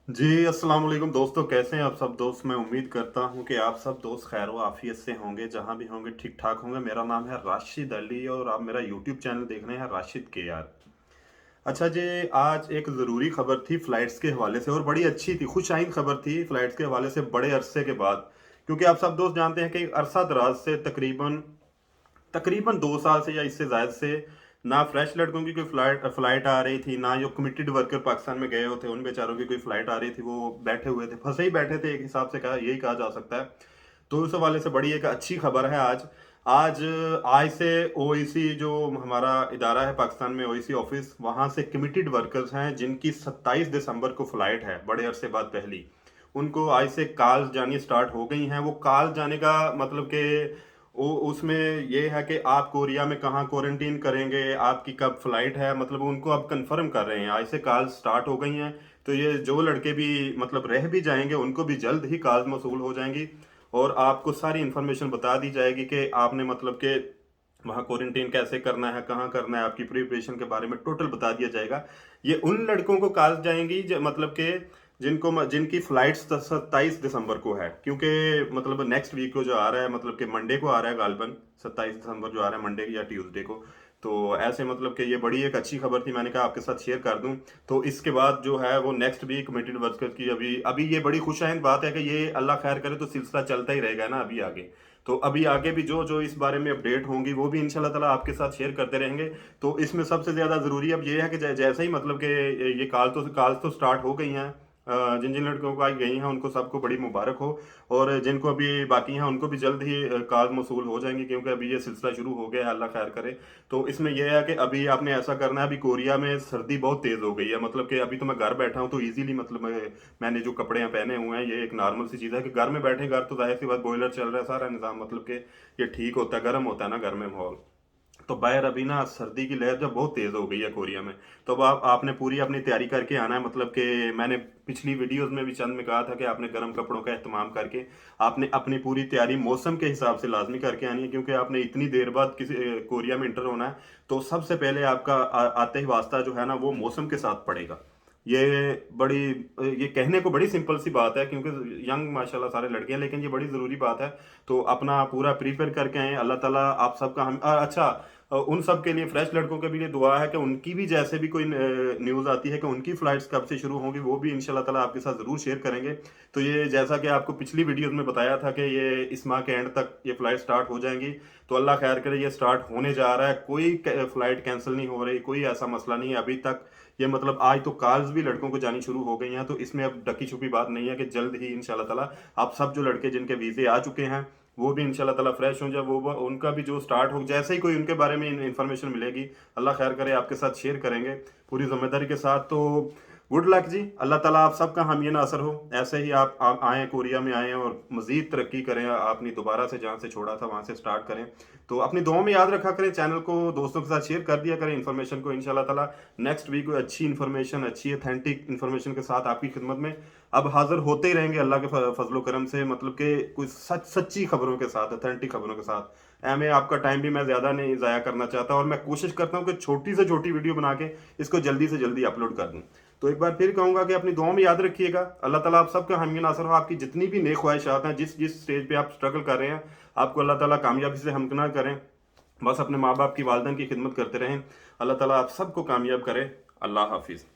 जी, अस्सलाम वालेकुम दोस्तों, कैसे हैं आप सब दोस्त? मैं उम्मीद करता हूँ कि आप सब दोस्त खैर व आफ़ियत से होंगे, जहाँ भी होंगे ठीक-ठाक होंगे। मेरा नाम है राशिद अली और आप मेरा यूट्यूब चैनल देख रहे हैं राशिद केआर। अच्छा जी, आज एक ज़रूरी खबर थी फ़्लाइट्स के हवाले से और बड़ी अच्छी थी, खुशाइंद खबर थी फ़्लाइट्स के हवाले से बड़े अरसे के बाद। क्योंकि आप सब दोस्त जानते हैं कि अरसा-दराज से तकरीबन तकरीबन 2 साल से या इससे ज़ायद से ना फ्रेश लड़कों की कोई फ्लाइट आ रही थी, ना जो कमिटेड वर्कर पाकिस्तान में गए होते उन बेचारों की कोई फ्लाइट आ रही थी, वो बैठे हुए थे, फंसे ही बैठे थे, एक हिसाब से कहा यही कहा जा सकता है। तो उस हवाले से बड़ी एक अच्छी खबर है आज। आज आज से ओईसी जो हमारा इदारा है पाकिस्तान में, ओईसी ऑफिस, वहाँ से कमिटेड वर्कर्स हैं जिनकी 27 दिसंबर को फ्लाइट है, बड़े अरसे बाद पहली। उनको आज से कॉल्स जानी स्टार्ट हो गई हैं। वो कॉल जाने का मतलब कि वो उसमें ये है कि आप कोरिया में कहाँ क्वारंटीन करेंगे, आपकी कब फ्लाइट है, मतलब उनको अब कंफर्म कर रहे हैं। आज से कॉल स्टार्ट हो गई हैं। तो ये जो लड़के भी मतलब रह भी जाएंगे उनको भी जल्द ही कॉल मौसूल हो जाएंगी और आपको सारी इन्फॉर्मेशन बता दी जाएगी कि आपने मतलब कि वहाँ क्वारंटीन कैसे करना है, कहाँ करना है, आपकी प्रिपरेशन के बारे में टोटल बता दिया जाएगा। ये उन लड़कों को कॉल जाएंगी मतलब कि जिनकी फ्लाइट 27 दिसंबर को है, क्योंकि मतलब नेक्स्ट वीक को जो आ रहा है, मतलब कि मंडे को आ रहा है गालिबन, 27 दिसंबर जो आ रहा है मंडे या ट्यूसडे को। तो ऐसे मतलब कि ये बड़ी एक अच्छी खबर थी, मैंने कहा आपके साथ शेयर कर दूं। तो इसके बाद जो है वो नेक्स्ट वीक कमिटेड वर्कर की अभी अभी ये बड़ी खुशाइंद बात है कि ये अल्लाह खैर करे तो सिलसिला चलता ही रहेगा ना अभी आगे। तो अभी आगे भी जो जो इस बारे में अपडेट होंगी वो भी इंशाल्लाह ताला आपके साथ शेयर करते रहेंगे। तो इसमें सबसे ज़्यादा ज़रूरी अब ये है कि जैसे ही मतलब कि ये कॉल तो स्टार्ट हो गई हैं। जिन जिन लड़कों को आज गई हैं उनको सबको बड़ी मुबारक हो और जिनको अभी बाकी हैं उनको भी जल्द ही कॉल मौसूल हो जाएंगी, क्योंकि अभी ये सिलसिला शुरू हो गया है, अल्लाह खैर करे। तो इसमें यह है कि अभी आपने ऐसा करना है। अभी कोरिया में सर्दी बहुत तेज़ हो गई है, मतलब कि अभी तो मैं घर बैठा हूँ तो इजीली मतलब मैंने जो कपड़े यहाँ पहने हुए हैं, ये एक नॉर्मल सी चीज़ है कि घर में बैठे, घर तो जाहिर सी बात बॉयलर चल रहा है, सारा निज़ाम मतलब कि ये ठीक होता है, गर्म होता है ना घर में माहौल। तो बाहर अभी ना सर्दी की लहर जब बहुत तेज़ हो गई है कोरिया में। तो अब आपने पूरी अपनी तैयारी करके आना है, मतलब कि मैंने पिछली वीडियोस में भी चंद में कहा था कि आपने गर्म कपड़ों का इस्तेमाल करके आपने अपनी पूरी तैयारी मौसम के हिसाब से लाजमी करके आनी है, क्योंकि आपने इतनी देर बाद किसी कोरिया में इंटर होना है। तो सबसे पहले आपका आते ही वास्ता जो है ना वो मौसम के साथ पड़ेगा। ये बड़ी ये कहने को बड़ी सिंपल सी बात है, क्योंकि यंग माशाल्लाह सारे लड़के हैं, लेकिन ये बड़ी ज़रूरी बात है। तो अपना पूरा प्रिपेयर करके आए, अल्लाह ताला आप सबका हम अच्छा उन सब के लिए फ्रेश लड़कों के भी लिए दुआ है कि उनकी भी जैसे भी कोई न्यूज़ आती है कि उनकी फ्लाइट्स कब से शुरू होंगी, वो भी इंशाल्लाह ताला आपके साथ ज़रूर शेयर करेंगे। तो ये जैसा कि आपको पिछली वीडियोस में बताया था कि ये इस माह के एंड तक ये फ्लाइट स्टार्ट हो जाएंगी। तो अल्लाह खैर करे, ये स्टार्ट होने जा रहा है, कोई फ्लाइट कैंसिल नहीं हो रही, कोई ऐसा मसला नहीं है अभी तक। ये मतलब आज तो कॉल्स भी लड़कों को जानी शुरू हो गई हैं, तो इसमें अब ढकी छुपी बात नहीं है कि जल्द ही इंशाल्लाह ताला आप सब जो लड़के जिनके वीज़े आ चुके हैं वो भी इंशाल्लाह ताला फ्रेश हो जाए, वो उनका भी जो स्टार्ट हो, जैसे ही कोई उनके बारे में इन्फॉर्मेशन मिलेगी अल्लाह खैर करे आपके साथ शेयर करेंगे पूरी जिम्मेदारी के साथ। तो गुड लक जी, अल्लाह ताला आप सबका हामी नासर हो। ऐसे ही आप आएँ कोरिया में आएँ और मज़ीद तरक्की करें, आपने दोबारा से जहाँ से छोड़ा था वहाँ से स्टार्ट करें। तो अपनी दुआओं में याद रखा करें, चैनल को दोस्तों के साथ शेयर कर दिया करें इन्फॉर्मेशन को। इंशाल्लाह ताला नेक्स्ट वीक कोई अच्छी इन्फॉर्मेशन, अच्छी ऑथेंटिक इन्फॉर्मेशन के साथ आपकी खिदमत में अब हाजिर होते ही रहेंगे अल्लाह के फजलो करम से, मतलब कि कुछ सच्ची खबरों के साथ, ऑथेंटिक खबरों के साथ। एम आपका टाइम भी मैं ज़्यादा नहीं ज़ाया करना चाहता और मैं कोशिश करता हूँ कि छोटी से छोटी वीडियो बना के इसको जल्दी से जल्दी अपलोड कर दूँ। तो एक बार फिर कहूँगा कि अपनी दुआओं में याद रखिएगा। अल्लाह ताला आप सबका हामी नासर हो। आपकी जितनी भी नेक ख्वाहिशात हैं, जिस जिस स्टेज पे आप स्ट्रगल कर रहे हैं, आपको अल्लाह ताला कामयाबी से हमकिनार करें। बस अपने माँ बाप की, वालदैन की खिदमत करते रहें। अल्लाह ताला आप सबको कामयाब करे। अल्लाह हाफिज़।